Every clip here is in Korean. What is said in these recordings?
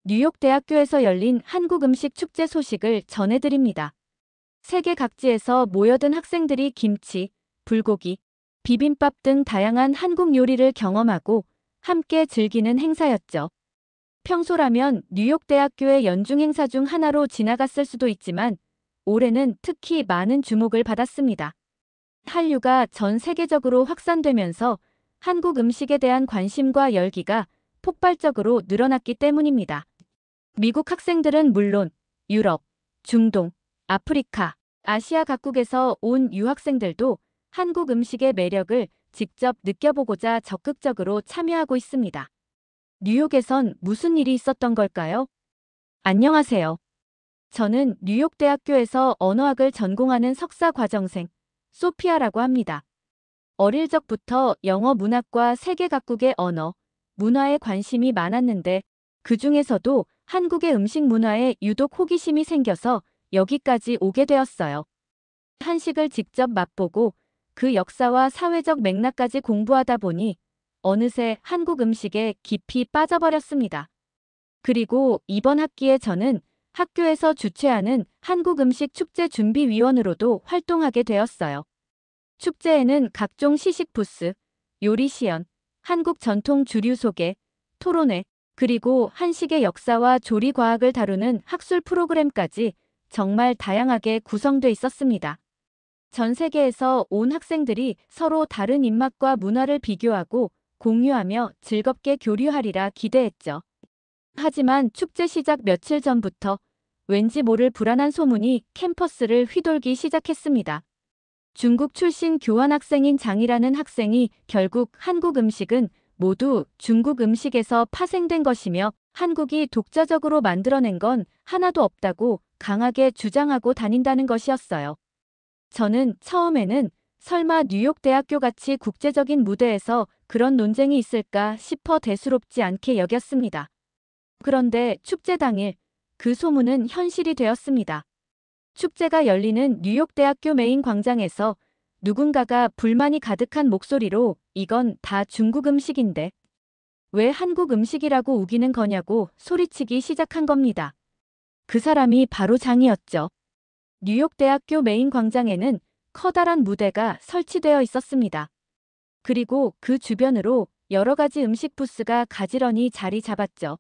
뉴욕대학교에서 열린 한국 음식 축제 소식을 전해드립니다. 세계 각지에서 모여든 학생들이 김치, 불고기, 비빔밥 등 다양한 한국 요리를 경험하고 함께 즐기는 행사였죠. 평소라면 뉴욕대학교의 연중 행사 중 하나로 지나갔을 수도 있지만 올해는 특히 많은 주목을 받았습니다. 한류가 전 세계적으로 확산되면서 한국 음식에 대한 관심과 열기가 폭발적으로 늘어났기 때문입니다. 미국 학생들은 물론 유럽, 중동, 아프리카, 아시아 각국에서 온 유학생들도 한국 음식의 매력을 직접 느껴보고자 적극적으로 참여하고 있습니다. 뉴욕에선 무슨 일이 있었던 걸까요? 안녕하세요. 저는 뉴욕대학교에서 언어학을 전공하는 석사 과정생 소피아라고 합니다. 어릴 적부터 영어 문학과 세계 각국의 언어, 문화에 관심이 많았는데 그 중에서도 한국의 음식 문화에 유독 호기심이 생겨서 여기까지 오게 되었어요. 한식을 직접 맛보고 그 역사와 사회적 맥락까지 공부하다 보니 어느새 한국 음식에 깊이 빠져버렸습니다. 그리고 이번 학기에 저는 학교에서 주최하는 한국 음식 축제 준비위원으로도 활동하게 되었어요. 축제에는 각종 시식 부스, 요리 시연, 한국 전통 주류 소개, 토론회, 그리고 한식의 역사와 조리 과학을 다루는 학술 프로그램까지 정말 다양하게 구성돼 있었습니다. 전 세계에서 온 학생들이 서로 다른 입맛과 문화를 비교하고 공유하며 즐겁게 교류하리라 기대했죠. 하지만 축제 시작 며칠 전부터 왠지 모를 불안한 소문이 캠퍼스를 휘돌기 시작했습니다. 중국 출신 교환학생인 장이라는 학생이 결국 한국 음식은 모두 중국 음식에서 파생된 것이며 한국이 독자적으로 만들어낸 건 하나도 없다고 강하게 주장하고 다닌다는 것이었어요. 저는 처음에는 설마 뉴욕대학교 같이 국제적인 무대에서 그런 논쟁이 있을까 싶어 대수롭지 않게 여겼습니다. 그런데 축제 당일 그 소문은 현실이 되었습니다. 축제가 열리는 뉴욕대학교 메인 광장에서 누군가가 불만이 가득한 목소리로 이건 다 중국 음식인데 왜 한국 음식이라고 우기는 거냐고 소리치기 시작한 겁니다. 그 사람이 바로 장이었죠. 뉴욕대학교 메인 광장에는 커다란 무대가 설치되어 있었습니다. 그리고 그 주변으로 여러 가지 음식 부스가 가지런히 자리 잡았죠.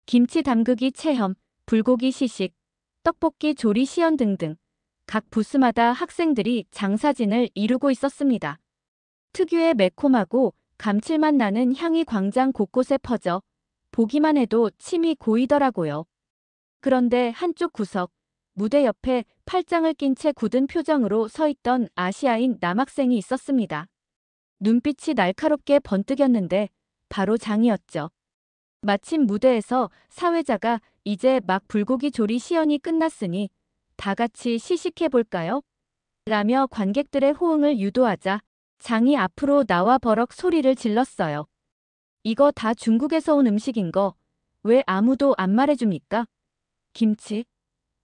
김치 담그기 체험, 불고기 시식, 떡볶이 조리 시연 등등 각 부스마다 학생들이 장사진을 이루고 있었습니다. 특유의 매콤하고 감칠맛 나는 향이 광장 곳곳에 퍼져 보기만 해도 침이 고이더라고요. 그런데 한쪽 구석, 무대 옆에 팔짱을 낀 채 굳은 표정으로 서 있던 아시아인 남학생이 있었습니다. 눈빛이 날카롭게 번뜩였는데 바로 장이었죠. 마침 무대에서 사회자가 이제 막 불고기 조리 시연이 끝났으니 다 같이 시식해볼까요? 라며 관객들의 호응을 유도하자 장이 앞으로 나와 버럭 소리를 질렀어요. 이거 다 중국에서 온 음식인 거 왜 아무도 안 말해줍니까? 김치.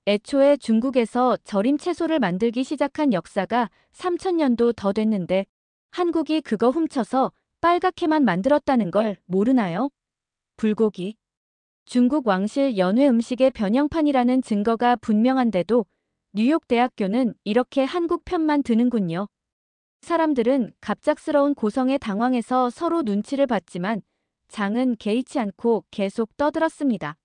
애초에 중국에서 절임 채소를 만들기 시작한 역사가 3000년도 더 됐는데 한국이 그거 훔쳐서 빨갛게만 만들었다는 걸 모르나요? 불고기. 중국 왕실 연회 음식의 변형판이라는 증거가 분명한데도 뉴욕대학교는 이렇게 한국 편만 드는군요. 사람들은 갑작스러운 고성에 당황해서 서로 눈치를 봤지만 장은 개의치 않고 계속 떠들었습니다.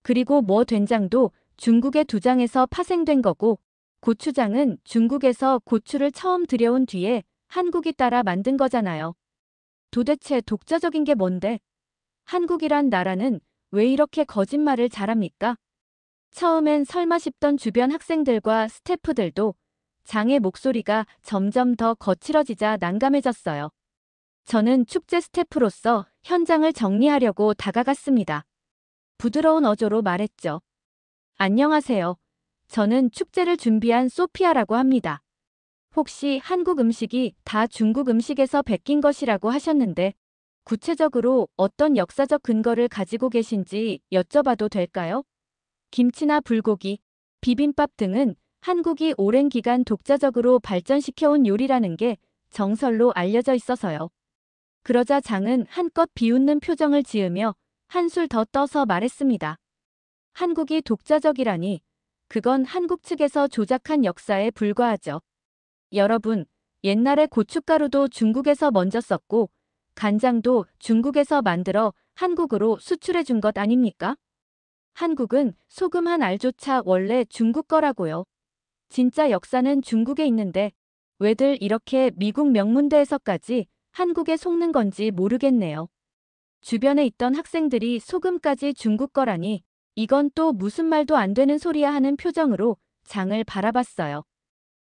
그리고 뭐 된장도 중국의 두장에서 파생된 거고 고추장은 중국에서 고추를 처음 들여온 뒤에 한국이 따라 만든 거잖아요. 도대체 독자적인 게 뭔데? 한국이란 나라는 왜 이렇게 거짓말을 잘합니까? 처음엔 설마 싶던 주변 학생들과 스태프들도 장의 목소리가 점점 더 거칠어지자 난감해졌어요. 저는 축제 스태프로서 현장을 정리하려고 다가갔습니다. 부드러운 어조로 말했죠. 안녕하세요. 저는 축제를 준비한 소피아라고 합니다. 혹시 한국 음식이 다 중국 음식에서 베낀 것이라고 하셨는데 구체적으로 어떤 역사적 근거를 가지고 계신지 여쭤봐도 될까요? 김치나 불고기, 비빔밥 등은 한국이 오랜 기간 독자적으로 발전시켜온 요리라는 게 정설로 알려져 있어서요. 그러자 장은 한껏 비웃는 표정을 지으며 한술 더 떠서 말했습니다. 한국이 독자적이라니 그건 한국 측에서 조작한 역사에 불과하죠. 여러분, 옛날에 고춧가루도 중국에서 먼저 썼고 간장도 중국에서 만들어 한국으로 수출해 준 것 아닙니까? 한국은 소금 한 알조차 원래 중국 거라고요. 진짜 역사는 중국에 있는데 왜들 이렇게 미국 명문대에서까지 한국에 속는 건지 모르겠네요. 주변에 있던 학생들이 소금까지 중국 거라니 이건 또 무슨 말도 안 되는 소리야 하는 표정으로 장을 바라봤어요.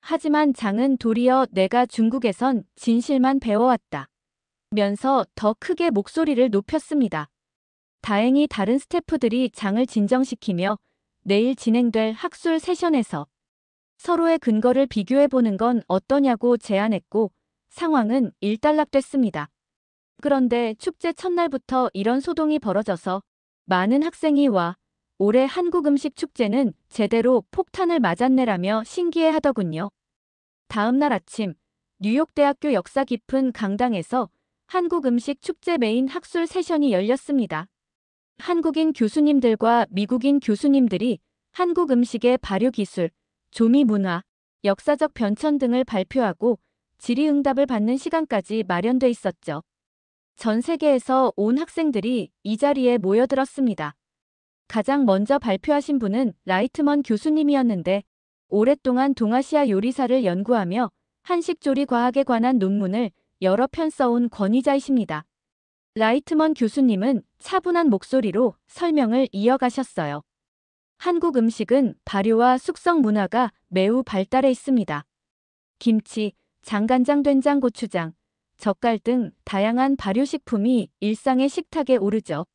하지만 장은 도리어 내가 중국에선 진실만 배워왔다 면서 더 크게 목소리를 높였습니다. 다행히 다른 스태프들이 장을 진정시키며 내일 진행될 학술 세션에서 서로의 근거를 비교해보는 건 어떠냐고 제안했고 상황은 일단락됐습니다. 그런데 축제 첫날부터 이런 소동이 벌어져서 많은 학생이 와 올해 한국 음식 축제는 제대로 폭탄을 맞았네라며 신기해하더군요. 다음 날 아침 뉴욕대학교 역사 깊은 강당에서 한국 음식 축제 메인 학술 세션이 열렸습니다. 한국인 교수님들과 미국인 교수님들이 한국 음식의 발효 기술, 조미 문화, 역사적 변천 등을 발표하고 질의응답을 받는 시간까지 마련돼 있었죠. 전 세계에서 온 학생들이 이 자리에 모여들었습니다. 가장 먼저 발표하신 분은 라이트먼 교수님이었는데 오랫동안 동아시아 요리사를 연구하며 한식조리 과학에 관한 논문을 여러 편 써온 권위자이십니다. 라이트먼 교수님은 차분한 목소리로 설명을 이어가셨어요. 한국 음식은 발효와 숙성 문화가 매우 발달해 있습니다. 김치, 장간장, 된장, 고추장, 젓갈 등 다양한 발효식품이 일상의 식탁에 오르죠.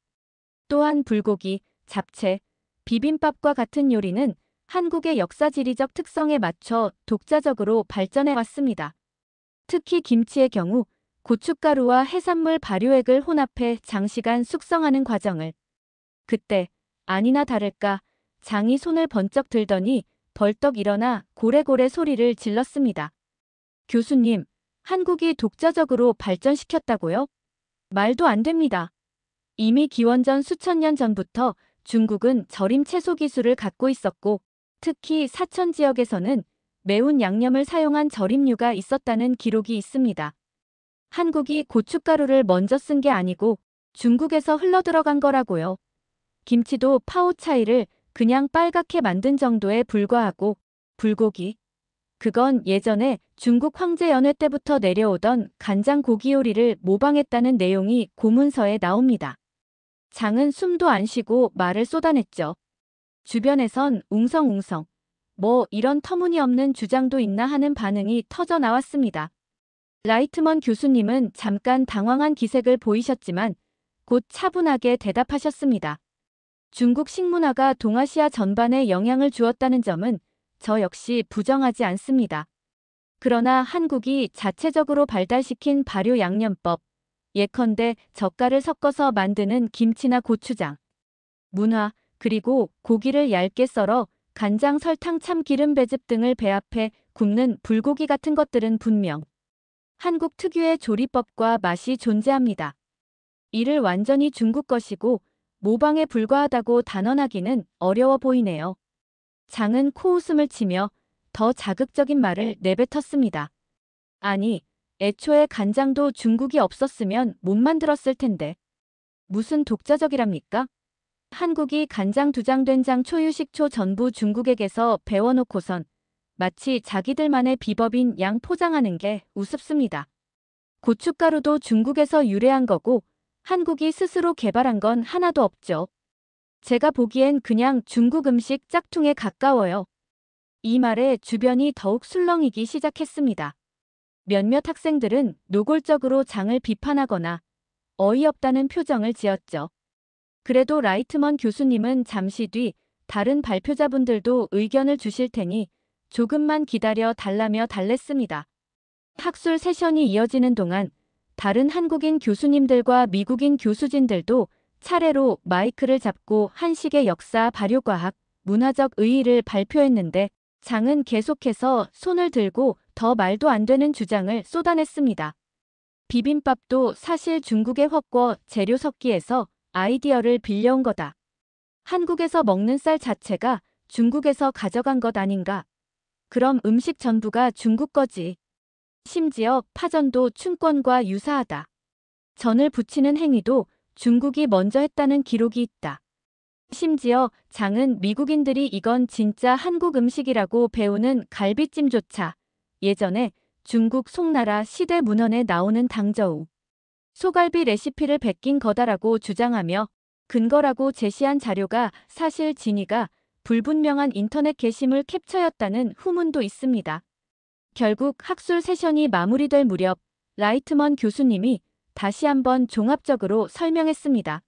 또한 불고기, 잡채, 비빔밥과 같은 요리는 한국의 역사지리적 특성에 맞춰 독자적으로 발전해 왔습니다. 특히 김치의 경우 고춧가루와 해산물 발효액을 혼합해 장시간 숙성하는 과정을 그때 아니나 다를까 장이 손을 번쩍 들더니 벌떡 일어나 고래고래 소리를 질렀습니다. 교수님, 한국이 독자적으로 발전시켰다고요? 말도 안 됩니다. 이미 기원전 수천 년 전부터 중국은 절임 채소 기술을 갖고 있었고 특히 사천 지역에서는 매운 양념을 사용한 절임류가 있었다는 기록이 있습니다. 한국이 고춧가루를 먼저 쓴 게 아니고 중국에서 흘러들어간 거라고요. 김치도 파오차이를 그냥 빨갛게 만든 정도에 불과하고 불고기. 그건 예전에 중국 황제 연회 때부터 내려오던 간장 고기 요리를 모방했다는 내용이 고문서에 나옵니다. 장은 숨도 안 쉬고 말을 쏟아냈죠. 주변에선 웅성웅성. 뭐 이런 터무니없는 주장도 있나 하는 반응이 터져 나왔습니다. 라이트먼 교수님은 잠깐 당황한 기색을 보이셨지만 곧 차분하게 대답하셨습니다. 중국 식문화가 동아시아 전반에 영향을 주었다는 점은 저 역시 부정하지 않습니다. 그러나 한국이 자체적으로 발달시킨 발효 양념법, 예컨대 젓갈을 섞어서 만드는 김치나 고추장, 문화, 그리고 고기를 얇게 썰어 간장, 설탕, 참기름, 배즙 등을 배합해 굽는 불고기 같은 것들은 분명 한국 특유의 조리법과 맛이 존재합니다. 이를 완전히 중국 것이고 모방에 불과하다고 단언하기는 어려워 보이네요. 장은 코웃음을 치며 더 자극적인 말을 내뱉었습니다. 아니, 애초에 간장도 중국이 없었으면 못 만들었을 텐데. 무슨 독자적이랍니까? 한국이 간장, 두장, 된장, 초유, 식초 전부 중국에게서 배워놓고선 마치 자기들만의 비법인 양 포장하는 게 우습습니다. 고춧가루도 중국에서 유래한 거고 한국이 스스로 개발한 건 하나도 없죠. 제가 보기엔 그냥 중국 음식 짝퉁에 가까워요. 이 말에 주변이 더욱 술렁이기 시작했습니다. 몇몇 학생들은 노골적으로 장을 비판하거나 어이없다는 표정을 지었죠. 그래도 라이트먼 교수님은 잠시 뒤 다른 발표자분들도 의견을 주실 테니 조금만 기다려 달라며 달랬습니다. 학술 세션이 이어지는 동안 다른 한국인 교수님들과 미국인 교수진들도 차례로 마이크를 잡고 한식의 역사, 발효과학, 문화적 의의를 발표했는데 장은 계속해서 손을 들고 더 말도 안 되는 주장을 쏟아냈습니다. 비빔밥도 사실 중국의 헛궈 재료 섞기에서 아이디어를 빌려온 거다. 한국에서 먹는 쌀 자체가 중국에서 가져간 것 아닌가? 그럼 음식 전부가 중국 거지. 심지어 파전도 춘권과 유사하다. 전을 부치는 행위도 중국이 먼저 했다는 기록이 있다. 심지어 장은 미국인들이 이건 진짜 한국 음식이라고 배우는 갈비찜조차 예전에 중국 송나라 시대 문헌에 나오는 당저우 소갈비 레시피를 베낀 거다라고 주장하며 근거라고 제시한 자료가 사실 진위가 불분명한 인터넷 게시물 캡처였다는 후문도 있습니다. 결국 학술 세션이 마무리될 무렵 라이트먼 교수님이 다시 한번 종합적으로 설명했습니다.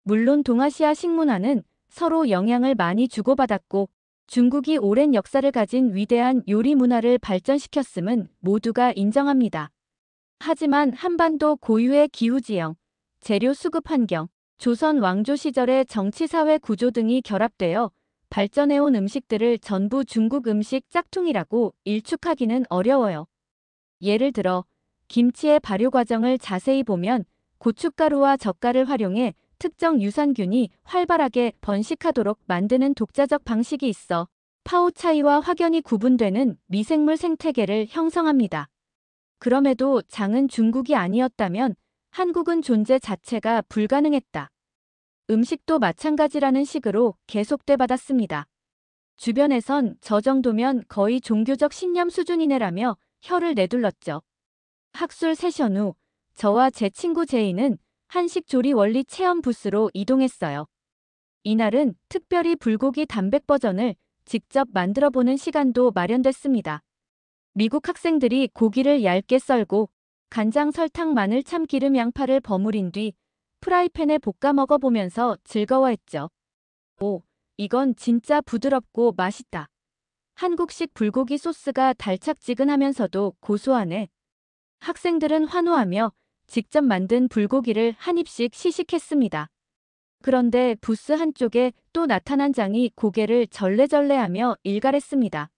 물론 동아시아 식문화는 서로 영향을 많이 주고받았고 중국이 오랜 역사를 가진 위대한 요리 문화를 발전시켰음은 모두가 인정합니다. 하지만 한반도 고유의 기후지형, 재료 수급 환경, 조선 왕조 시절의 정치사회 구조 등이 결합되어 발전해온 음식들을 전부 중국 음식 짝퉁이라고 일축하기는 어려워요. 예를 들어 김치의 발효 과정을 자세히 보면 고춧가루와 젓갈을 활용해 특정 유산균이 활발하게 번식하도록 만드는 독자적 방식이 있어 파오 차이와 확연히 구분되는 미생물 생태계를 형성합니다. 그럼에도 장은 중국이 아니었다면 한국은 존재 자체가 불가능했다. 음식도 마찬가지라는 식으로 계속돼 받았습니다. 주변에선 저 정도면 거의 종교적 신념 수준이네라며 혀를 내둘렀죠. 학술 세션 후 저와 제 친구 제이는 한식 조리 원리 체험 부스로 이동했어요. 이날은 특별히 불고기 단백 버전을 직접 만들어보는 시간도 마련됐습니다. 미국 학생들이 고기를 얇게 썰고 간장, 설탕, 마늘, 참기름, 양파를 버무린 뒤 프라이팬에 볶아 먹어보면서 즐거워했죠. 오, 이건 진짜 부드럽고 맛있다. 한국식 불고기 소스가 달짝지근하면서도 고소하네. 학생들은 환호하며 직접 만든 불고기를 한 입씩 시식했습니다. 그런데 부스 한쪽에 또 나타난 장이 고개를 절레절레하며 일갈했습니다.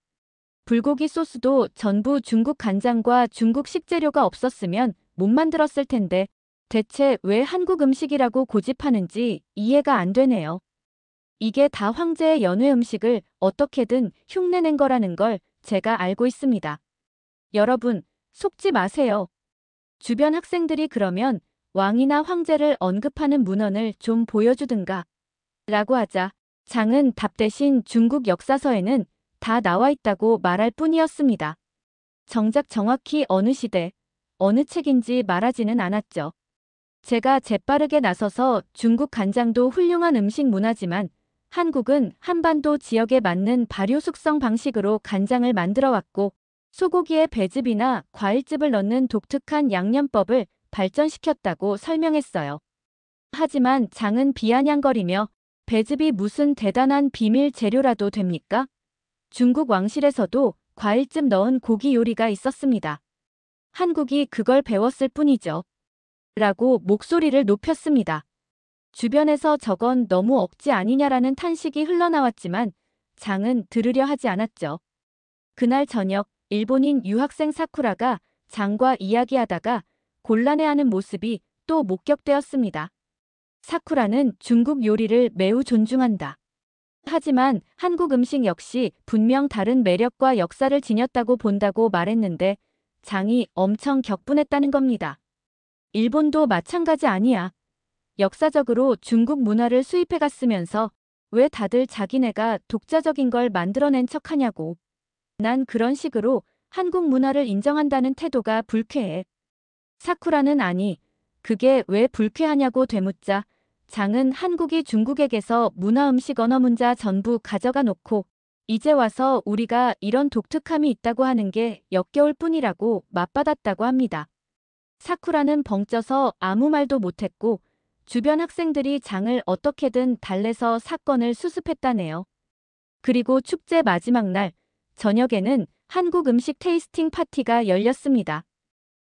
불고기 소스도 전부 중국 간장과 중국 식재료가 없었으면 못 만들었을 텐데 대체 왜 한국 음식이라고 고집하는지 이해가 안 되네요. 이게 다 황제의 연회 음식을 어떻게든 흉내낸 거라는 걸 제가 알고 있습니다. 여러분, 속지 마세요. 주변 학생들이 그러면 왕이나 황제를 언급하는 문헌을 좀 보여주든가 라고 하자 장은 답 대신 중국 역사서에는 다 나와 있다고 말할 뿐이었습니다. 정작 정확히 어느 시대, 어느 책인지 말하지는 않았죠. 제가 재빠르게 나서서 중국 간장도 훌륭한 음식 문화지만 한국은 한반도 지역에 맞는 발효 숙성 방식으로 간장을 만들어 왔고 소고기에 배즙이나 과일즙을 넣는 독특한 양념법을 발전시켰다고 설명했어요. 하지만 장은 비아냥거리며 배즙이 무슨 대단한 비밀 재료라도 됩니까? 중국 왕실에서도 과일즙 넣은 고기 요리가 있었습니다. 한국이 그걸 배웠을 뿐이죠. 라고 목소리를 높였습니다. 주변에서 저건 너무 억지 아니냐라는 탄식이 흘러나왔지만 장은 들으려 하지 않았죠. 그날 저녁 일본인 유학생 사쿠라가 장과 이야기하다가 곤란해하는 모습이 또 목격되었습니다. 사쿠라는 중국 요리를 매우 존중한다. 하지만 한국 음식 역시 분명 다른 매력과 역사를 지녔다고 본다고 말했는데 장이 엄청 격분했다는 겁니다. 일본도 마찬가지 아니야. 역사적으로 중국 문화를 수입해갔으면서 왜 다들 자기네가 독자적인 걸 만들어낸 척하냐고. 난 그런 식으로 한국 문화를 인정한다는 태도가 불쾌해. 사쿠라는 아니, 그게 왜 불쾌하냐고 되묻자 장은 한국이 중국에게서 문화 음식 언어 문자 전부 가져가 놓고 이제 와서 우리가 이런 독특함이 있다고 하는 게 역겨울 뿐이라고 맞받았다고 합니다. 사쿠라는 벙쪄서 아무 말도 못했고 주변 학생들이 장을 어떻게든 달래서 사건을 수습했다네요. 그리고 축제 마지막 날 저녁에는 한국 음식 테이스팅 파티가 열렸습니다.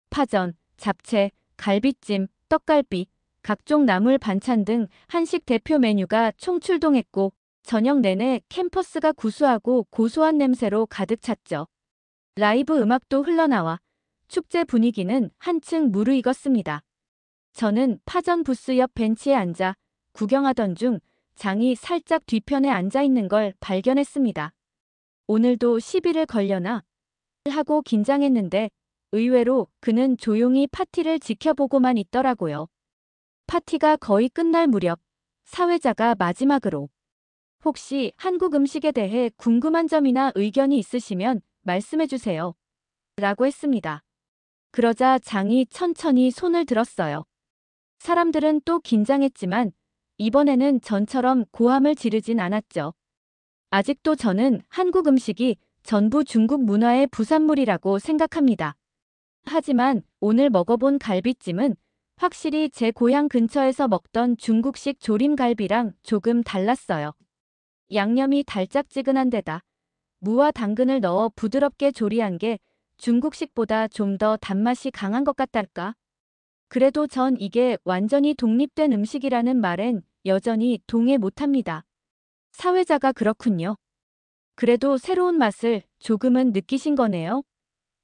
파전, 잡채, 갈비찜, 떡갈비, 각종 나물 반찬 등 한식 대표 메뉴가 총출동했고 저녁 내내 캠퍼스가 구수하고 고소한 냄새로 가득 찼죠. 라이브 음악도 흘러나와 축제 분위기는 한층 무르익었습니다. 저는 파전 부스 옆 벤치에 앉아 구경하던 중 장이 살짝 뒤편에 앉아 있는 걸 발견했습니다. 오늘도 시비를 걸려나 하고 긴장했는데 의외로 그는 조용히 파티를 지켜보고만 있더라고요. 파티가 거의 끝날 무렵 사회자가 마지막으로 혹시 한국 음식에 대해 궁금한 점이나 의견이 있으시면 말씀해 주세요. 라고 했습니다. 그러자 장이 천천히 손을 들었어요. 사람들은 또 긴장했지만 이번에는 전처럼 고함을 지르진 않았죠. 아직도 저는 한국 음식이 전부 중국 문화의 부산물이라고 생각합니다. 하지만 오늘 먹어본 갈비찜은 확실히 제 고향 근처에서 먹던 중국식 조림갈비랑 조금 달랐어요. 양념이 달짝지근한 데다 무와 당근을 넣어 부드럽게 조리한 게 중국식보다 좀 더 단맛이 강한 것 같달까? 그래도 전 이게 완전히 독립된 음식이라는 말엔 여전히 동의 못합니다. 사회자가 그렇군요. 그래도 새로운 맛을 조금은 느끼신 거네요?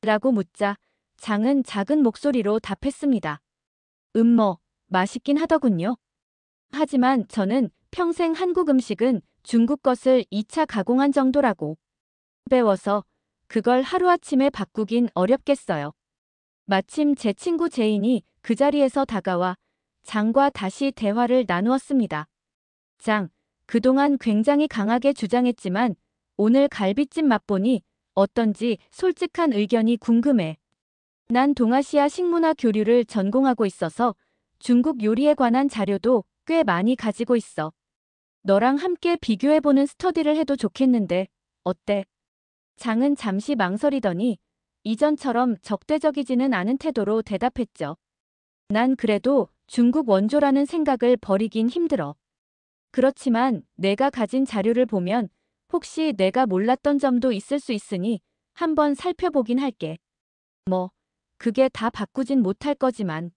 라고 묻자 장은 작은 목소리로 답했습니다. 맛있긴 하더군요. 하지만 저는 평생 한국 음식은 중국 것을 2차 가공한 정도라고 배워서 그걸 하루아침에 바꾸긴 어렵겠어요. 마침 제 친구 제인이 그 자리에서 다가와 장과 다시 대화를 나누었습니다. 장, 그동안 굉장히 강하게 주장했지만 오늘 갈비찜 맛보니 어떤지 솔직한 의견이 궁금해. 난 동아시아 식문화 교류를 전공하고 있어서 중국 요리에 관한 자료도 꽤 많이 가지고 있어. 너랑 함께 비교해보는 스터디를 해도 좋겠는데 어때? 장은 잠시 망설이더니 이전처럼 적대적이지는 않은 태도로 대답했죠. 난 그래도 중국 원조라는 생각을 버리긴 힘들어. 그렇지만 내가 가진 자료를 보면 혹시 내가 몰랐던 점도 있을 수 있으니 한번 살펴보긴 할게. 그게 다 바꾸진 못할 거지만.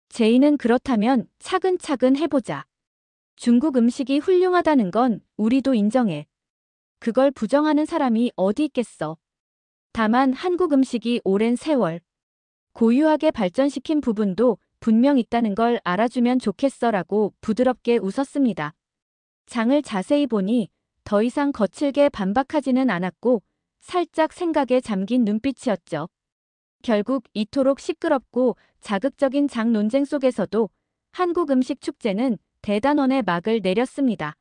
제이는 그렇다면 차근차근 해보자. 중국 음식이 훌륭하다는 건 우리도 인정해. 그걸 부정하는 사람이 어디 있겠어. 다만 한국 음식이 오랜 세월 고유하게 발전시킨 부분도 분명 있다는 걸 알아주면 좋겠어라고 부드럽게 웃었습니다. 장을 자세히 보니 더 이상 거칠게 반박하지는 않았고 살짝 생각에 잠긴 눈빛이었죠. 결국 이토록 시끄럽고 자극적인 장 논쟁 속에서도 한국 음식 축제는 대단원의 막을 내렸습니다.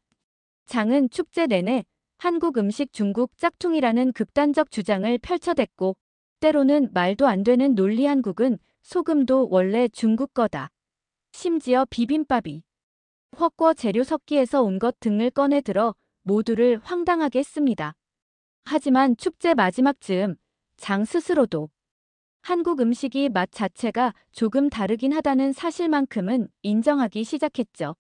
장은 축제 내내 한국 음식 중국 짝퉁이라는 극단적 주장을 펼쳐댔고 때로는 말도 안 되는 논리 한국은 소금도 원래 중국 거다. 심지어 비빔밥이 훠궈 재료 섞기에서 온 것 등을 꺼내 들어 모두를 황당하게 했습니다. 하지만 축제 마지막 즈음 장 스스로도 한국 음식이 맛 자체가 조금 다르긴 하다는 사실만큼은 인정하기 시작했죠.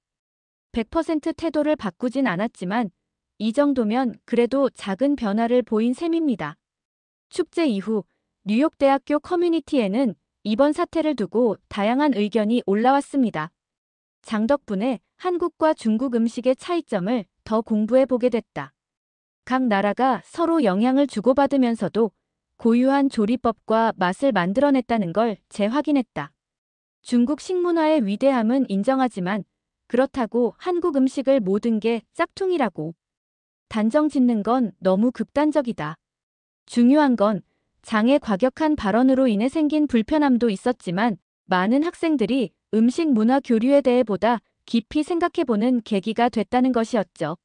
100% 태도를 바꾸진 않았지만 이 정도면 그래도 작은 변화를 보인 셈입니다. 축제 이후 뉴욕대학교 커뮤니티에는 이번 사태를 두고 다양한 의견이 올라왔습니다. 장 덕분에 한국과 중국 음식의 차이점을 더 공부해보게 됐다. 각 나라가 서로 영향을 주고받으면서도 고유한 조리법과 맛을 만들어냈다는 걸 재확인했다. 중국 식문화의 위대함은 인정하지만 그렇다고 한국 음식을 모든 게 짝퉁이라고 단정 짓는 건 너무 극단적이다. 중요한 건 장의 과격한 발언으로 인해 생긴 불편함도 있었지만 많은 학생들이 음식 문화 교류에 대해 보다 깊이 생각해보는 계기가 됐다는 것이었죠.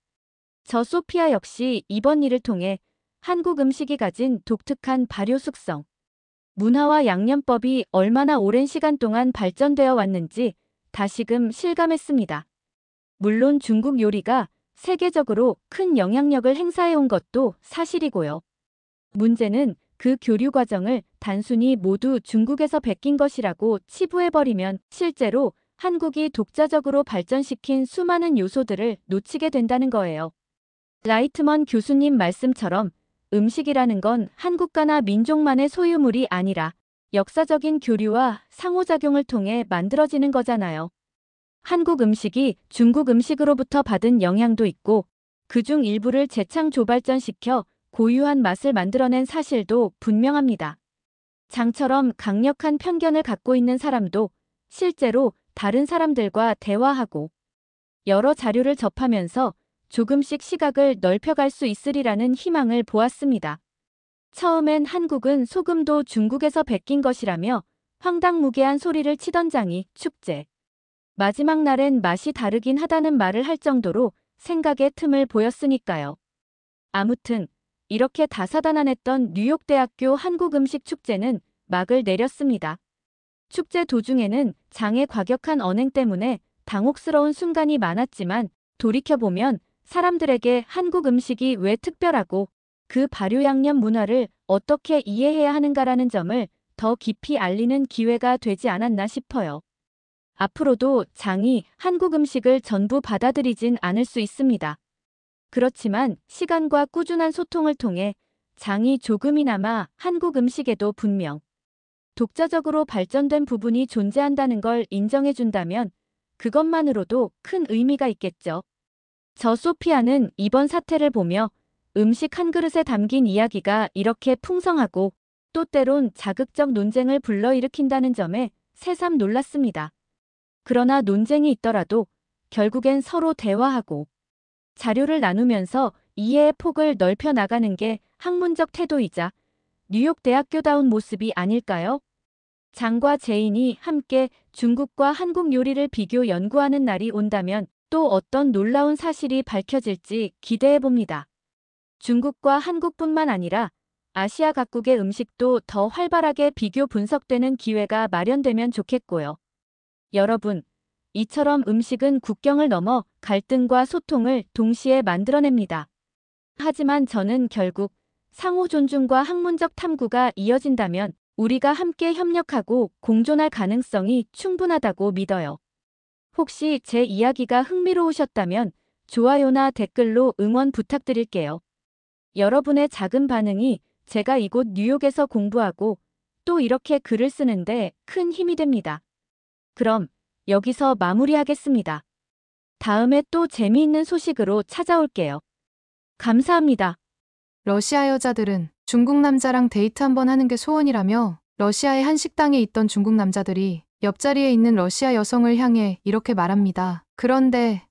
저 소피아 역시 이번 일을 통해 한국 음식이 가진 독특한 발효 숙성, 문화와 양념법이 얼마나 오랜 시간 동안 발전되어 왔는지 다시금 실감했습니다. 물론 중국 요리가 세계적으로 큰 영향력을 행사해온 것도 사실이고요. 문제는 그 교류 과정을 단순히 모두 중국에서 베낀 것이라고 치부해버리면 실제로 한국이 독자적으로 발전시킨 수많은 요소들을 놓치게 된다는 거예요. 라이트먼 교수님 말씀처럼 음식이라는 건 한국가나 민족만의 소유물이 아니라 역사적인 교류와 상호작용을 통해 만들어지는 거잖아요. 한국 음식이 중국 음식으로부터 받은 영향도 있고 그중 일부를 재창조발전시켜 고유한 맛을 만들어낸 사실도 분명합니다. 장처럼 강력한 편견을 갖고 있는 사람도 실제로 다른 사람들과 대화하고 여러 자료를 접하면서 조금씩 시각을 넓혀갈 수 있으리라는 희망을 보았습니다. 처음엔 한국은 소금도 중국에서 베낀 것이라며 황당무계한 소리를 치던 장이 축제. 마지막 날엔 맛이 다르긴 하다는 말을 할 정도로 생각의 틈을 보였으니까요. 아무튼 이렇게 다사다난했던 뉴욕대학교 한국음식축제는 막을 내렸습니다. 축제 도중에는 장의 과격한 언행 때문에 당혹스러운 순간이 많았지만 돌이켜보면 사람들에게 한국 음식이 왜 특별하고 그 발효 양념 문화를 어떻게 이해해야 하는가라는 점을 더 깊이 알리는 기회가 되지 않았나 싶어요. 앞으로도 장이 한국 음식을 전부 받아들이진 않을 수 있습니다. 그렇지만 시간과 꾸준한 소통을 통해 장이 조금이나마 한국 음식에도 분명 독자적으로 발전된 부분이 존재한다는 걸 인정해준다면 그것만으로도 큰 의미가 있겠죠. 저 소피아는 이번 사태를 보며 음식 한 그릇에 담긴 이야기가 이렇게 풍성하고 또 때론 자극적 논쟁을 불러일으킨다는 점에 새삼 놀랐습니다. 그러나 논쟁이 있더라도 결국엔 서로 대화하고 자료를 나누면서 이해의 폭을 넓혀 나가는 게 학문적 태도이자 뉴욕대학교다운 모습이 아닐까요? 장과 제인이 함께 중국과 한국 요리를 비교 연구하는 날이 온다면 또 어떤 놀라운 사실이 밝혀질지 기대해봅니다. 중국과 한국뿐만 아니라 아시아 각국의 음식도 더 활발하게 비교 분석되는 기회가 마련되면 좋겠고요. 여러분, 이처럼 음식은 국경을 넘어 갈등과 소통을 동시에 만들어냅니다. 하지만 저는 결국 상호 존중과 학문적 탐구가 이어진다면 우리가 함께 협력하고 공존할 가능성이 충분하다고 믿어요. 혹시 제 이야기가 흥미로우셨다면 좋아요나 댓글로 응원 부탁드릴게요. 여러분의 작은 반응이 제가 이곳 뉴욕에서 공부하고 또 이렇게 글을 쓰는데 큰 힘이 됩니다. 그럼 여기서 마무리하겠습니다. 다음에 또 재미있는 소식으로 찾아올게요. 감사합니다. 러시아 여자들은 중국 남자랑 데이트 한번 하는 게 소원이라며 러시아의 한 식당에 있던 중국 남자들이 옆자리에 있는 러시아 여성을 향해 이렇게 말합니다. 그런데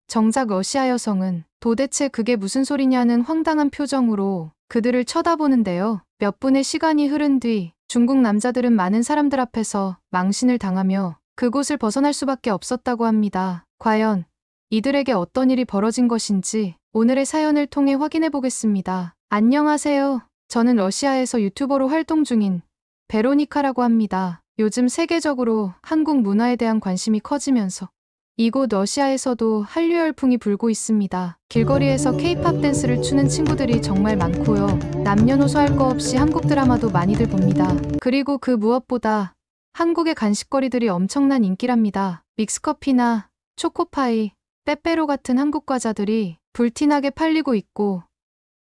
정작 러시아 여성은 도대체 그게 무슨 소리냐는 황당한 표정으로 그들을 쳐다보는데요. 몇 분의 시간이 흐른 뒤 중국 남자들은 많은 사람들 앞에서 망신을 당하며 그곳을 벗어날 수밖에 없었다고 합니다. 과연 이들에게 어떤 일이 벌어진 것인지 오늘의 사연을 통해 확인해 보겠습니다. 안녕하세요. 저는 러시아에서 유튜버로 활동 중인 베로니카라고 합니다. 요즘 세계적으로 한국 문화에 대한 관심이 커지면서 이곳 러시아에서도 한류 열풍이 불고 있습니다. 길거리에서 케이팝 댄스를 추는 친구들이 정말 많고요. 남녀노소 할 거 없이 한국 드라마도 많이들 봅니다. 그리고 그 무엇보다 한국의 간식거리들이 엄청난 인기랍니다. 믹스커피나 초코파이, 빼빼로 같은 한국 과자들이 불티나게 팔리고 있고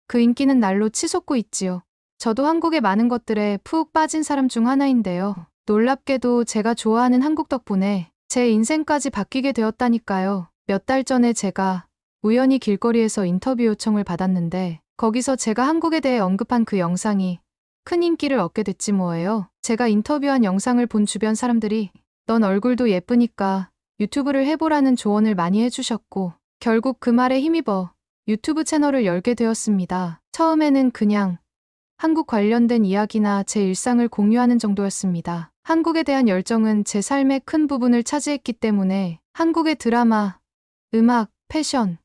그 인기는 날로 치솟고 있지요. 저도 한국의 많은 것들에 푹 빠진 사람 중 하나인데요. 놀랍게도 제가 좋아하는 한국 덕분에 제 인생까지 바뀌게 되었다니까요. 몇 달 전에 제가 우연히 길거리에서 인터뷰 요청을 받았는데 거기서 제가 한국에 대해 언급한 그 영상이 큰 인기를 얻게 됐지 뭐예요. 제가 인터뷰한 영상을 본 주변 사람들이 넌 얼굴도 예쁘니까 유튜브를 해보라는 조언을 많이 해주셨고 결국 그 말에 힘입어 유튜브 채널을 열게 되었습니다. 처음에는 그냥 한국 관련된 이야기나 제 일상을 공유하는 정도였습니다. 한국에 대한 열정은 제 삶의 큰 부분을 차지했기 때문에 한국의 드라마, 음악, 패션,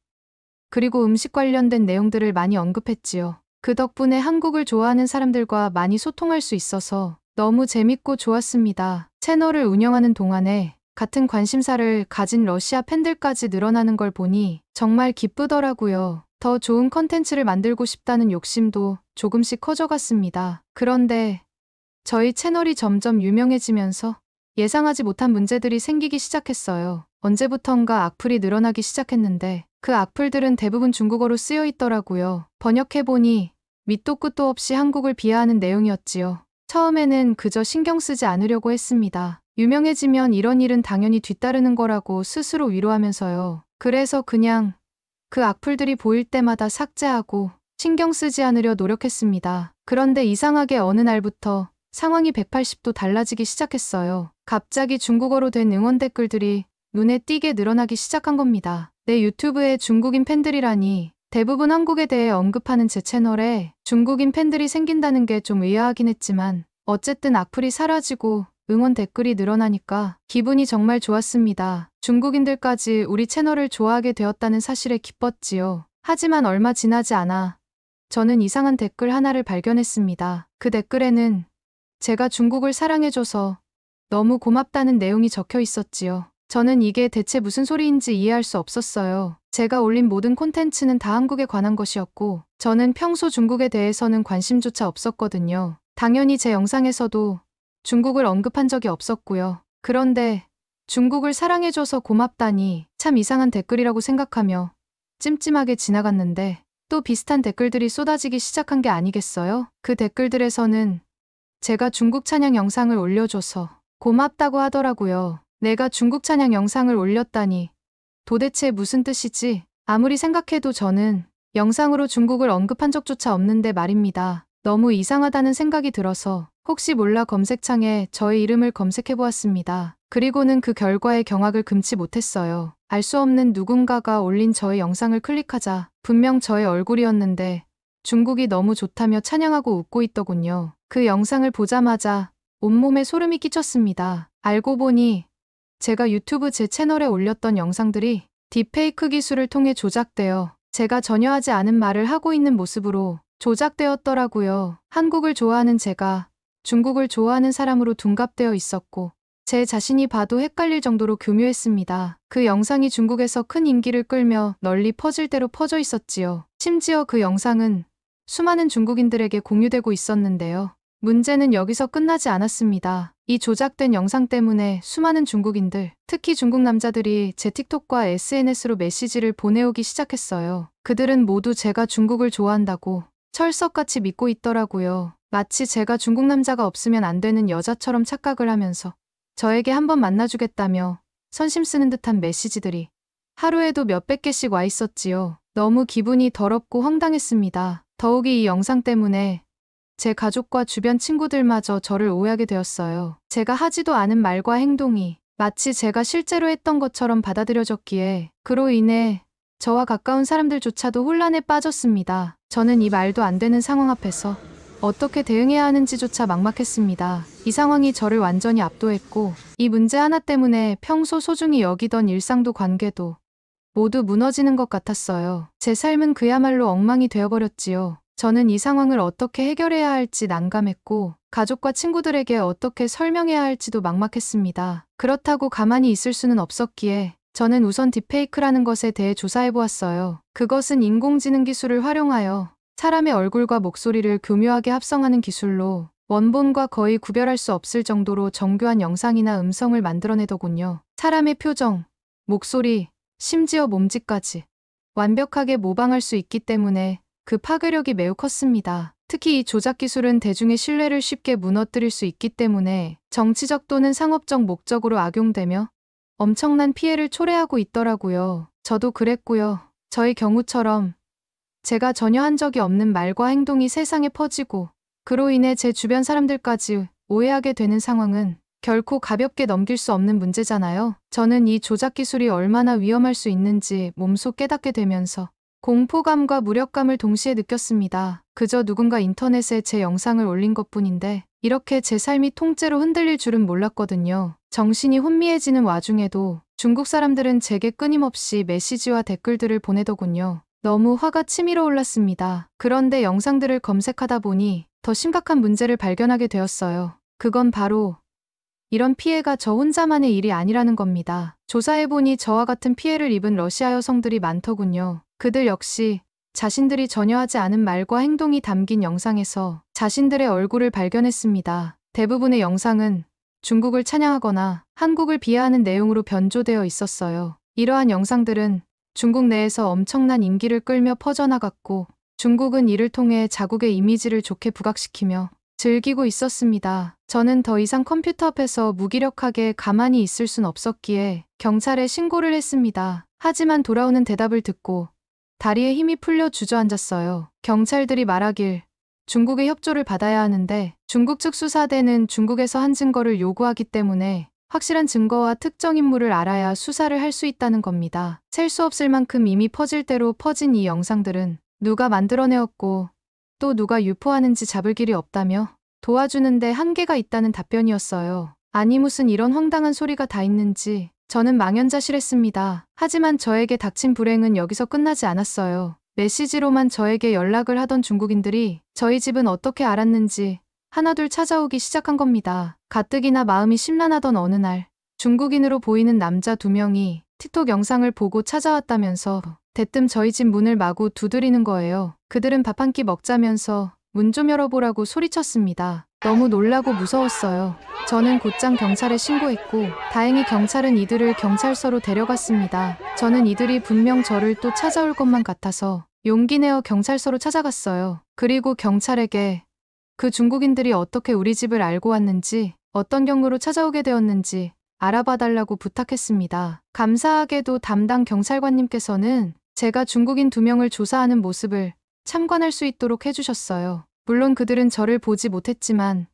그리고 음식 관련된 내용들을 많이 언급했지요. 그 덕분에 한국을 좋아하는 사람들과 많이 소통할 수 있어서 너무 재밌고 좋았습니다. 채널을 운영하는 동안에 같은 관심사를 가진 러시아 팬들까지 늘어나는 걸 보니 정말 기쁘더라고요. 더 좋은 컨텐츠를 만들고 싶다는 욕심도 조금씩 커져갔습니다. 그런데 저희 채널이 점점 유명해지면서 예상하지 못한 문제들이 생기기 시작했어요. 언제부턴가 악플이 늘어나기 시작했는데 그 악플들은 대부분 중국어로 쓰여 있더라고요. 번역해보니 밑도 끝도 없이 한국을 비하하는 내용이었지요. 처음에는 그저 신경 쓰지 않으려고 했습니다. 유명해지면 이런 일은 당연히 뒤따르는 거라고 스스로 위로하면서요. 그래서 그냥 그 악플들이 보일 때마다 삭제하고 신경 쓰지 않으려 노력했습니다. 그런데 이상하게 어느 날부터 상황이 180도 달라지기 시작했어요. 갑자기 중국어로 된 응원 댓글들이 눈에 띄게 늘어나기 시작한 겁니다. 내 유튜브에 중국인 팬들이라니 대부분 한국에 대해 언급하는 제 채널에 중국인 팬들이 생긴다는 게 좀 의아하긴 했지만 어쨌든 악플이 사라지고 응원 댓글이 늘어나니까 기분이 정말 좋았습니다. 중국인들까지 우리 채널을 좋아하게 되었다는 사실에 기뻤지요. 하지만 얼마 지나지 않아 저는 이상한 댓글 하나를 발견했습니다. 그 댓글에는 제가 중국을 사랑해줘서 너무 고맙다는 내용이 적혀 있었지요. 저는 이게 대체 무슨 소리인지 이해할 수 없었어요. 제가 올린 모든 콘텐츠는 다 한국에 관한 것이었고 저는 평소 중국에 대해서는 관심조차 없었거든요. 당연히 제 영상에서도 중국을 언급한 적이 없었고요. 그런데 중국을 사랑해줘서 고맙다니 참 이상한 댓글이라고 생각하며 찜찜하게 지나갔는데 또 비슷한 댓글들이 쏟아지기 시작한 게 아니겠어요? 그 댓글들에서는 제가 중국 찬양 영상을 올려줘서 고맙다고 하더라고요. 내가 중국 찬양 영상을 올렸다니 도대체 무슨 뜻이지? 아무리 생각해도 저는 영상으로 중국을 언급한 적조차 없는데 말입니다. 너무 이상하다는 생각이 들어서 혹시 몰라 검색창에 저의 이름을 검색해 보았습니다. 그리고는 그 결과에 경악을 금치 못했어요. 알 수 없는 누군가가 올린 저의 영상을 클릭하자 분명 저의 얼굴이었는데 중국이 너무 좋다며 찬양하고 웃고 있더군요. 그 영상을 보자마자 온몸에 소름이 끼쳤습니다. 알고 보니 제가 유튜브 제 채널에 올렸던 영상들이 딥페이크 기술을 통해 조작되어 제가 전혀 하지 않은 말을 하고 있는 모습으로 조작되었더라고요. 한국을 좋아하는 제가 중국을 좋아하는 사람으로 둔갑되어 있었고 제 자신이 봐도 헷갈릴 정도로 교묘했습니다. 그 영상이 중국에서 큰 인기를 끌며 널리 퍼질 대로 퍼져 있었지요. 심지어 그 영상은 수많은 중국인들에게 공유되고 있었는데요. 문제는 여기서 끝나지 않았습니다. 이 조작된 영상 때문에 수많은 중국인들, 특히 중국 남자들이 제 틱톡과 SNS로 메시지를 보내오기 시작했어요. 그들은 모두 제가 중국을 좋아한다고 철석같이 믿고 있더라고요. 마치 제가 중국 남자가 없으면 안 되는 여자처럼 착각을 하면서 저에게 한번 만나주겠다며 선심 쓰는 듯한 메시지들이 하루에도 몇백 개씩 와 있었지요. 너무 기분이 더럽고 황당했습니다. 더욱이 이 영상 때문에 제 가족과 주변 친구들마저 저를 오해하게 되었어요. 제가 하지도 않은 말과 행동이 마치 제가 실제로 했던 것처럼 받아들여졌기에 그로 인해 저와 가까운 사람들조차도 혼란에 빠졌습니다. 저는 이 말도 안 되는 상황 앞에서 어떻게 대응해야 하는지조차 막막했습니다. 이 상황이 저를 완전히 압도했고 이 문제 하나 때문에 평소 소중히 여기던 일상도 관계도 모두 무너지는 것 같았어요. 제 삶은 그야말로 엉망이 되어버렸지요. 저는 이 상황을 어떻게 해결해야 할지 난감했고 가족과 친구들에게 어떻게 설명해야 할지도 막막했습니다. 그렇다고 가만히 있을 수는 없었기에 저는 우선 딥페이크라는 것에 대해 조사해보았어요. 그것은 인공지능 기술을 활용하여 사람의 얼굴과 목소리를 교묘하게 합성하는 기술로 원본과 거의 구별할 수 없을 정도로 정교한 영상이나 음성을 만들어내더군요. 사람의 표정, 목소리, 심지어 몸짓까지 완벽하게 모방할 수 있기 때문에 그 파괴력이 매우 컸습니다. 특히 이 조작 기술은 대중의 신뢰를 쉽게 무너뜨릴 수 있기 때문에 정치적 또는 상업적 목적으로 악용되며 엄청난 피해를 초래하고 있더라고요. 저도 그랬고요. 저의 경우처럼 제가 전혀 한 적이 없는 말과 행동이 세상에 퍼지고 그로 인해 제 주변 사람들까지 오해하게 되는 상황은 결코 가볍게 넘길 수 없는 문제잖아요. 저는 이 조작 기술이 얼마나 위험할 수 있는지 몸소 깨닫게 되면서 공포감과 무력감을 동시에 느꼈습니다. 그저 누군가 인터넷에 제 영상을 올린 것뿐인데 이렇게 제 삶이 통째로 흔들릴 줄은 몰랐거든요. 정신이 혼미해지는 와중에도 중국 사람들은 제게 끊임없이 메시지와 댓글들을 보내더군요. 너무 화가 치밀어 올랐습니다. 그런데 영상들을 검색하다 보니 더 심각한 문제를 발견하게 되었어요. 그건 바로 이런 피해가 저 혼자만의 일이 아니라는 겁니다. 조사해보니 저와 같은 피해를 입은 러시아 여성들이 많더군요. 그들 역시 자신들이 전혀 하지 않은 말과 행동이 담긴 영상에서 자신들의 얼굴을 발견했습니다. 대부분의 영상은 중국을 찬양하거나 한국을 비하하는 내용으로 변조되어 있었어요. 이러한 영상들은 중국 내에서 엄청난 인기를 끌며 퍼져나갔고 중국은 이를 통해 자국의 이미지를 좋게 부각시키며 즐기고 있었습니다. 저는 더 이상 컴퓨터 앞에서 무기력하게 가만히 있을 순 없었기에 경찰에 신고를 했습니다. 하지만 돌아오는 대답을 듣고 다리에 힘이 풀려 주저앉았어요. 경찰들이 말하길 중국의 협조를 받아야 하는데 중국 측 수사대는 중국에서 한 증거를 요구하기 때문에 확실한 증거와 특정 인물을 알아야 수사를 할 수 있다는 겁니다. 셀 수 없을 만큼 이미 퍼질 대로 퍼진 이 영상들은 누가 만들어내었고 또 누가 유포하는지 잡을 길이 없다며 도와주는데 한계가 있다는 답변이었어요. 아니 무슨 이런 황당한 소리가 다 있는지 저는 망연자실했습니다. 하지만 저에게 닥친 불행은 여기서 끝나지 않았어요. 메시지로만 저에게 연락을 하던 중국인들이 저희 집은 어떻게 알았는지 하나둘 찾아오기 시작한 겁니다. 가뜩이나 마음이 심란하던 어느 날 중국인으로 보이는 남자 2명이 틱톡 영상을 보고 찾아왔다면서 대뜸 저희 집 문을 마구 두드리는 거예요. 그들은 밥 한 끼 먹자면서 문 좀 열어보라고 소리쳤습니다. 너무 놀라고 무서웠어요. 저는 곧장 경찰에 신고했고 다행히 경찰은 이들을 경찰서로 데려갔습니다. 저는 이들이 분명 저를 또 찾아올 것만 같아서 용기 내어 경찰서로 찾아갔어요. 그리고 경찰에게 그 중국인들이 어떻게 우리 집을 알고 왔는지 어떤 경로로 찾아오게 되었는지 알아봐달라고 부탁했습니다. 감사하게도 담당 경찰관님께서는 제가 중국인 2명을 조사하는 모습을 참관할 수 있도록 해주셨어요. 물론 그들은 저를 보지 못했지만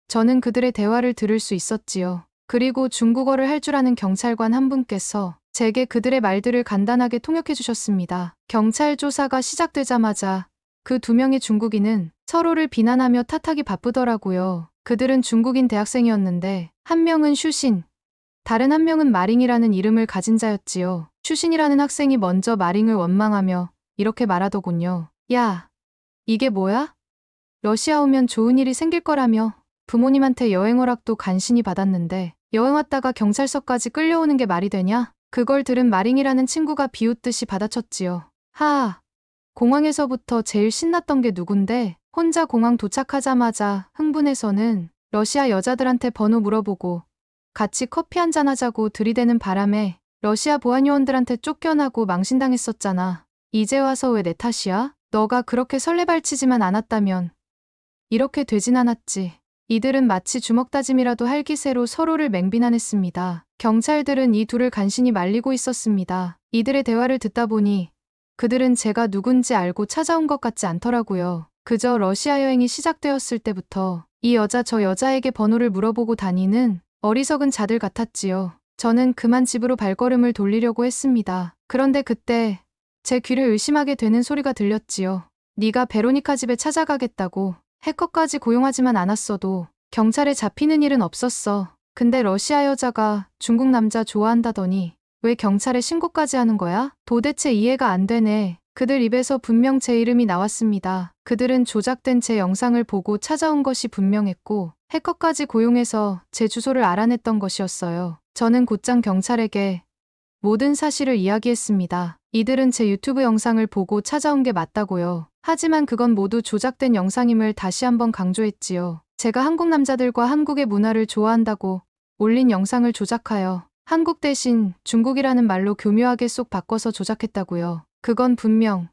저는 그들의 대화를 들을 수 있었지요. 그리고 중국어를 할 줄 아는 경찰관 한 분께서 제게 그들의 말들을 간단하게 통역해 주셨습니다. 경찰 조사가 시작되자마자 그 2명의 중국인은 서로를 비난하며 탓하기 바쁘더라고요. 그들은 중국인 대학생이었는데 한 명은 슈신, 다른 한 명은 마링이라는 이름을 가진 자였지요. 슈신이라는 학생이 먼저 마링을 원망하며 이렇게 말하더군요. 야, 이게 뭐야? 러시아 오면 좋은 일이 생길 거라며 부모님한테 여행 허락도 간신히 받았는데 여행 왔다가 경찰서까지 끌려오는 게 말이 되냐? 그걸 들은 마링이라는 친구가 비웃듯이 받아쳤지요. 하하, 공항에서부터 제일 신났던 게 누군데 혼자 공항 도착하자마자 흥분해서는 러시아 여자들한테 번호 물어보고 같이 커피 한잔 하자고 들이대는 바람에 러시아 보안요원들한테 쫓겨나고 망신당했었잖아. 이제 와서 왜 내 탓이야? 너가 그렇게 설레발치지만 않았다면 이렇게 되진 않았지. 이들은 마치 주먹다짐이라도 할 기세로 서로를 맹비난했습니다. 경찰들은 이 둘을 간신히 말리고 있었습니다. 이들의 대화를 듣다 보니 그들은 제가 누군지 알고 찾아온 것 같지 않더라고요. 그저 러시아 여행이 시작되었을 때부터 이 여자 저 여자에게 번호를 물어보고 다니는 어리석은 자들 같았지요. 저는 그만 집으로 발걸음을 돌리려고 했습니다. 그런데 그때 제 귀를 의심하게 되는 소리가 들렸지요. 네가 베로니카 집에 찾아가겠다고. 해커까지 고용하지만 않았어도 경찰에 잡히는 일은 없었어. 근데 러시아 여자가 중국 남자 좋아한다더니 왜 경찰에 신고까지 하는 거야? 도대체 이해가 안 되네. 그들 입에서 분명 제 이름이 나왔습니다. 그들은 조작된 제 영상을 보고 찾아온 것이 분명했고 해커까지 고용해서 제 주소를 알아냈던 것이었어요. 저는 곧장 경찰에게 모든 사실을 이야기했습니다. 이들은 제 유튜브 영상을 보고 찾아온 게 맞다고요. 하지만 그건 모두 조작된 영상임을 다시 한번 강조했지요. 제가 한국 남자들과 한국의 문화를 좋아한다고 올린 영상을 조작하여 한국 대신 중국이라는 말로 교묘하게 쏙 바꿔서 조작했다고요. 그건 분명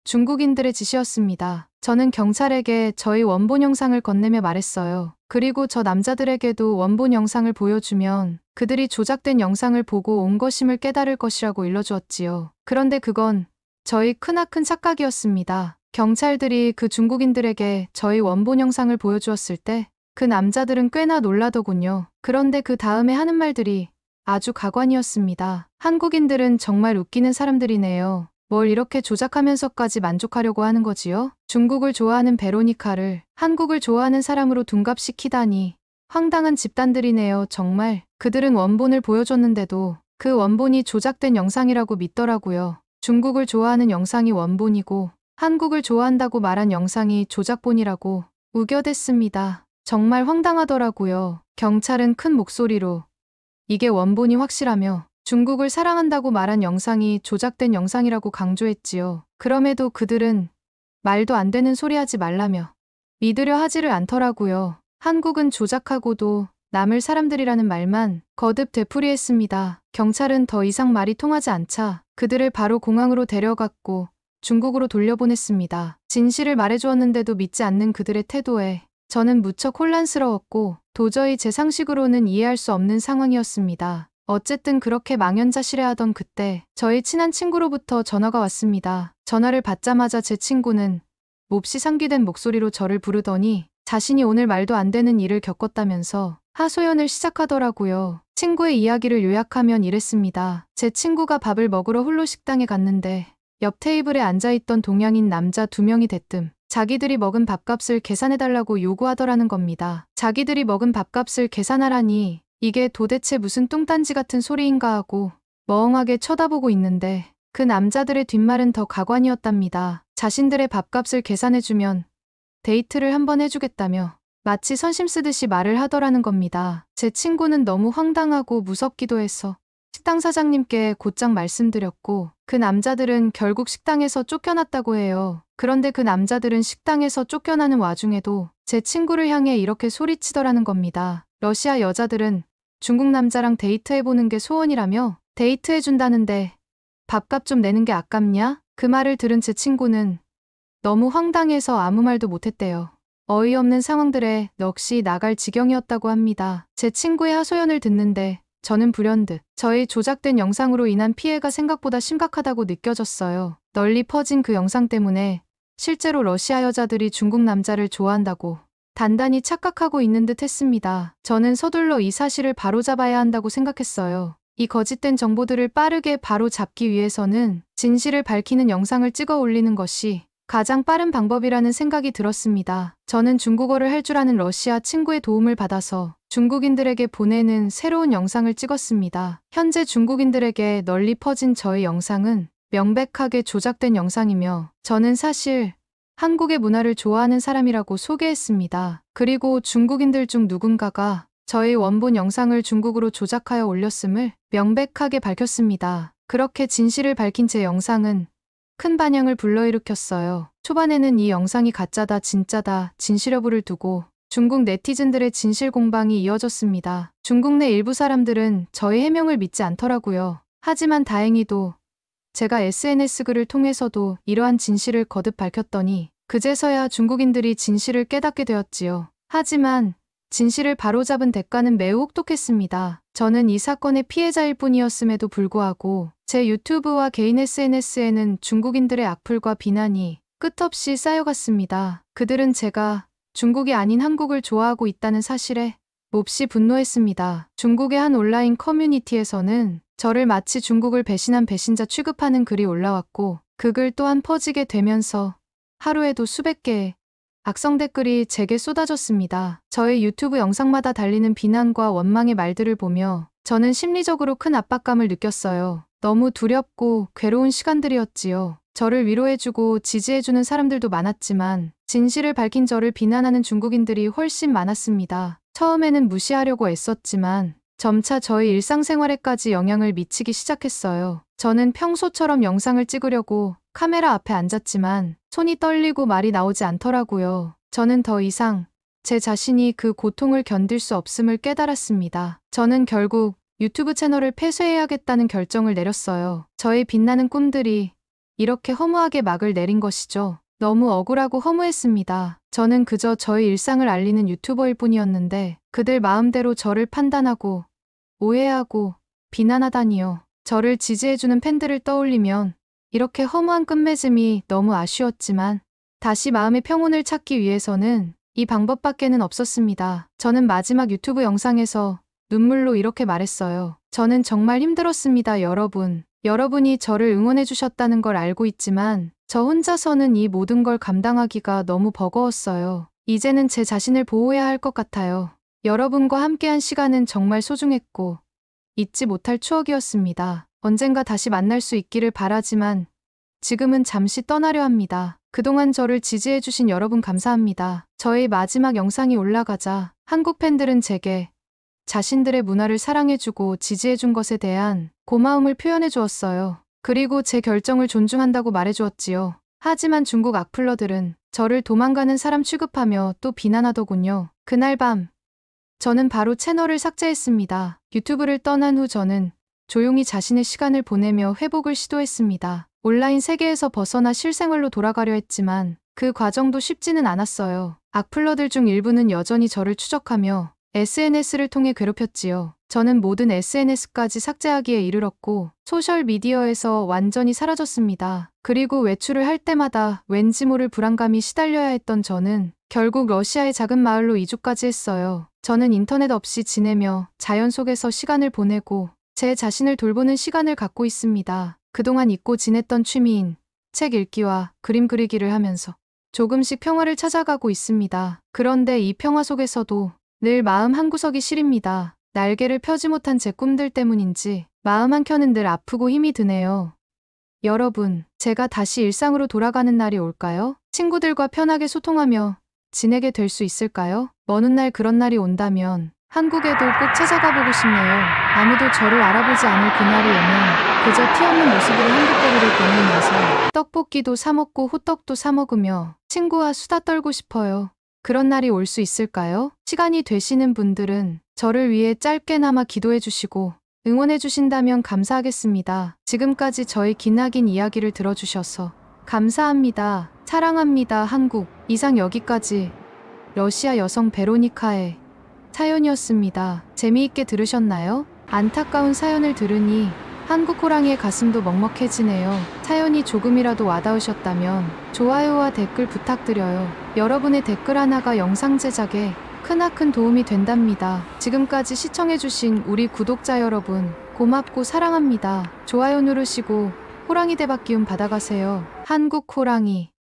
중국인들의 짓이었습니다. 저는 경찰에게 저희 원본 영상을 건네며 말했어요. 그리고 저 남자들에게도 원본 영상을 보여주면 그들이 조작된 영상을 보고 온 것임을 깨달을 것이라고 일러주었지요. 그런데 그건 저희 크나큰 착각이었습니다. 경찰들이 그 중국인들에게 저희 원본 영상을 보여주었을 때 그 남자들은 꽤나 놀라더군요. 그런데 그 다음에 하는 말들이 아주 가관이었습니다. 한국인들은 정말 웃기는 사람들이네요. 뭘 이렇게 조작하면서까지 만족하려고 하는 거지요? 중국을 좋아하는 베로니카를 한국을 좋아하는 사람으로 둔갑시키다니 황당한 집단들이네요. 정말 그들은 원본을 보여줬는데도 그 원본이 조작된 영상이라고 믿더라고요. 중국을 좋아하는 영상이 원본이고 한국을 좋아한다고 말한 영상이 조작본이라고 우겨댔습니다. 정말 황당하더라고요. 경찰은 큰 목소리로 이게 원본이 확실하며 중국을 사랑한다고 말한 영상이 조작된 영상이라고 강조했지요. 그럼에도 그들은 말도 안 되는 소리 하지 말라며 믿으려 하지를 않더라고요. 한국은 조작하고도 남을 사람들이라는 말만 거듭 되풀이했습니다. 경찰은 더 이상 말이 통하지 않자 그들을 바로 공항으로 데려갔고 중국으로 돌려보냈습니다. 진실을 말해주었는데도 믿지 않는 그들의 태도에 저는 무척 혼란스러웠고 도저히 제 상식으로는 이해할 수 없는 상황이었습니다. 어쨌든 그렇게 망연자실해하던 그때 저희 친한 친구로부터 전화가 왔습니다. 전화를 받자마자 제 친구는 몹시 상기된 목소리로 저를 부르더니 자신이 오늘 말도 안 되는 일을 겪었다면서 하소연을 시작하더라고요. 친구의 이야기를 요약하면 이랬습니다. 제 친구가 밥을 먹으러 홀로 식당에 갔는데 옆 테이블에 앉아있던 동양인 남자 2명이 대뜸 자기들이 먹은 밥값을 계산해달라고 요구하더라는 겁니다. 자기들이 먹은 밥값을 계산하라니 이게 도대체 무슨 뚱딴지 같은 소리인가 하고 멍하게 쳐다보고 있는데 그 남자들의 뒷말은 더 가관이었답니다. 자신들의 밥값을 계산해주면 데이트를 한번 해주겠다며 마치 선심 쓰듯이 말을 하더라는 겁니다. 제 친구는 너무 황당하고 무섭기도 해서 식당 사장님께 곧장 말씀드렸고 그 남자들은 결국 식당에서 쫓겨났다고 해요. 그런데 그 남자들은 식당에서 쫓겨나는 와중에도 제 친구를 향해 이렇게 소리치더라는 겁니다. 러시아 여자들은 중국 남자랑 데이트해보는 게 소원이라며 데이트해준다는데 밥값 좀 내는 게 아깝냐? 그 말을 들은 제 친구는 너무 황당해서 아무 말도 못했대요. 어이없는 상황들에 넋이 나갈 지경이었다고 합니다. 제 친구의 하소연을 듣는데 저는 불현듯 저의 조작된 영상으로 인한 피해가 생각보다 심각하다고 느껴졌어요. 널리 퍼진 그 영상 때문에 실제로 러시아 여자들이 중국 남자를 좋아한다고 단단히 착각하고 있는 듯 했습니다. 저는 서둘러 이 사실을 바로잡아야 한다고 생각했어요. 이 거짓된 정보들을 빠르게 바로잡기 위해서는 진실을 밝히는 영상을 찍어 올리는 것이 가장 빠른 방법이라는 생각이 들었습니다. 저는 중국어를 할 줄 아는 러시아 친구의 도움을 받아서 중국인들에게 보내는 새로운 영상을 찍었습니다. 현재 중국인들에게 널리 퍼진 저의 영상은 명백하게 조작된 영상이며 저는 사실 한국의 문화를 좋아하는 사람이라고 소개했습니다. 그리고 중국인들 중 누군가가 저의 원본 영상을 중국어로 조작하여 올렸음을 명백하게 밝혔습니다. 그렇게 진실을 밝힌 제 영상은 큰 반향을 불러일으켰어요. 초반에는 이 영상이 가짜다, 진짜다, 진실여부를 두고 중국 네티즌들의 진실 공방이 이어졌습니다. 중국 내 일부 사람들은 저의 해명을 믿지 않더라고요. 하지만 다행히도 제가 SNS 글을 통해서도 이러한 진실을 거듭 밝혔더니 그제서야 중국인들이 진실을 깨닫게 되었지요. 하지만 진실을 바로잡은 대가는 매우 혹독했습니다. 저는 이 사건의 피해자일 뿐이었음에도 불구하고 제 유튜브와 개인 SNS에는 중국인들의 악플과 비난이 끝없이 쌓여갔습니다. 그들은 제가 중국이 아닌 한국을 좋아하고 있다는 사실에 몹시 분노했습니다. 중국의 한 온라인 커뮤니티에서는 저를 마치 중국을 배신한 배신자 취급하는 글이 올라왔고 그 글 또한 퍼지게 되면서 하루에도 수백 개의 악성 댓글이 제게 쏟아졌습니다. 저의 유튜브 영상마다 달리는 비난과 원망의 말들을 보며 저는 심리적으로 큰 압박감을 느꼈어요. 너무 두렵고 괴로운 시간들이었지요. 저를 위로해주고 지지해주는 사람들도 많았지만 진실을 밝힌 저를 비난하는 중국인들이 훨씬 많았습니다. 처음에는 무시하려고 애썼지만 점차 저의 일상생활에까지 영향을 미치기 시작했어요. 저는 평소처럼 영상을 찍으려고 카메라 앞에 앉았지만 손이 떨리고 말이 나오지 않더라고요. 저는 더 이상 제 자신이 그 고통을 견딜 수 없음을 깨달았습니다. 저는 결국 유튜브 채널을 폐쇄해야겠다는 결정을 내렸어요. 저의 빛나는 꿈들이 이렇게 허무하게 막을 내린 것이죠. 너무 억울하고 허무했습니다. 저는 그저 저의 일상을 알리는 유튜버일 뿐이었는데 그들 마음대로 저를 판단하고 오해하고 비난하다니요. 저를 지지해주는 팬들을 떠올리면 이렇게 허무한 끝맺음이 너무 아쉬웠지만 다시 마음의 평온을 찾기 위해서는 이 방법밖에는 없었습니다. 저는 마지막 유튜브 영상에서 눈물로 이렇게 말했어요. 저는 정말 힘들었습니다, 여러분. 여러분이 저를 응원해 주셨다는 걸 알고 있지만 저 혼자서는 이 모든 걸 감당하기가 너무 버거웠어요. 이제는 제 자신을 보호해야 할 것 같아요. 여러분과 함께한 시간은 정말 소중했고 잊지 못할 추억이었습니다. 언젠가 다시 만날 수 있기를 바라지만 지금은 잠시 떠나려 합니다. 그동안 저를 지지해주신 여러분 감사합니다. 저의 마지막 영상이 올라가자 한국 팬들은 제게 자신들의 문화를 사랑해주고 지지해준 것에 대한 고마움을 표현해주었어요. 그리고 제 결정을 존중한다고 말해주었지요. 하지만 중국 악플러들은 저를 도망가는 사람 취급하며 또 비난하더군요. 그날 밤 저는 바로 채널을 삭제했습니다. 유튜브를 떠난 후 저는 조용히 자신의 시간을 보내며 회복을 시도했습니다. 온라인 세계에서 벗어나 실생활로 돌아가려 했지만 그 과정도 쉽지는 않았어요. 악플러들 중 일부는 여전히 저를 추적하며 SNS를 통해 괴롭혔지요. 저는 모든 SNS까지 삭제하기에 이르렀고 소셜미디어에서 완전히 사라졌습니다. 그리고 외출을 할 때마다 왠지 모를 불안감이 시달려야 했던 저는 결국 러시아의 작은 마을로 이주까지 했어요. 저는 인터넷 없이 지내며 자연 속에서 시간을 보내고 제 자신을 돌보는 시간을 갖고 있습니다. 그동안 잊고 지냈던 취미인 책 읽기와 그림 그리기를 하면서 조금씩 평화를 찾아가고 있습니다. 그런데 이 평화 속에서도 늘 마음 한구석이 시립니다. 날개를 펴지 못한 제 꿈들 때문인지 마음 한켠은 늘 아프고 힘이 드네요. 여러분, 제가 다시 일상으로 돌아가는 날이 올까요? 친구들과 편하게 소통하며 지내게 될 수 있을까요? 먼 훗날 그런 날이 온다면 한국에도 꼭 찾아가 보고 싶네요. 아무도 저를 알아보지 않을 그날이 오면 그저 티없는 모습으로 한국거리를 보내면서 떡볶이도 사 먹고 호떡도 사 먹으며 친구와 수다 떨고 싶어요. 그런 날이 올 수 있을까요? 시간이 되시는 분들은 저를 위해 짧게나마 기도해 주시고 응원해 주신다면 감사하겠습니다. 지금까지 저의 기나긴 이야기를 들어주셔서 감사합니다. 사랑합니다, 한국. 이상 여기까지 러시아 여성 베로니카의 사연이었습니다. 재미있게 들으셨나요? 안타까운 사연을 들으니 한국 호랑이의 가슴도 먹먹해지네요. 사연이 조금이라도 와닿으셨다면 좋아요와 댓글 부탁드려요. 여러분의 댓글 하나가 영상 제작에 크나큰 도움이 된답니다. 지금까지 시청해주신 우리 구독자 여러분 고맙고 사랑합니다. 좋아요 누르시고 호랑이 대박 기운 받아가세요. 한국 호랑이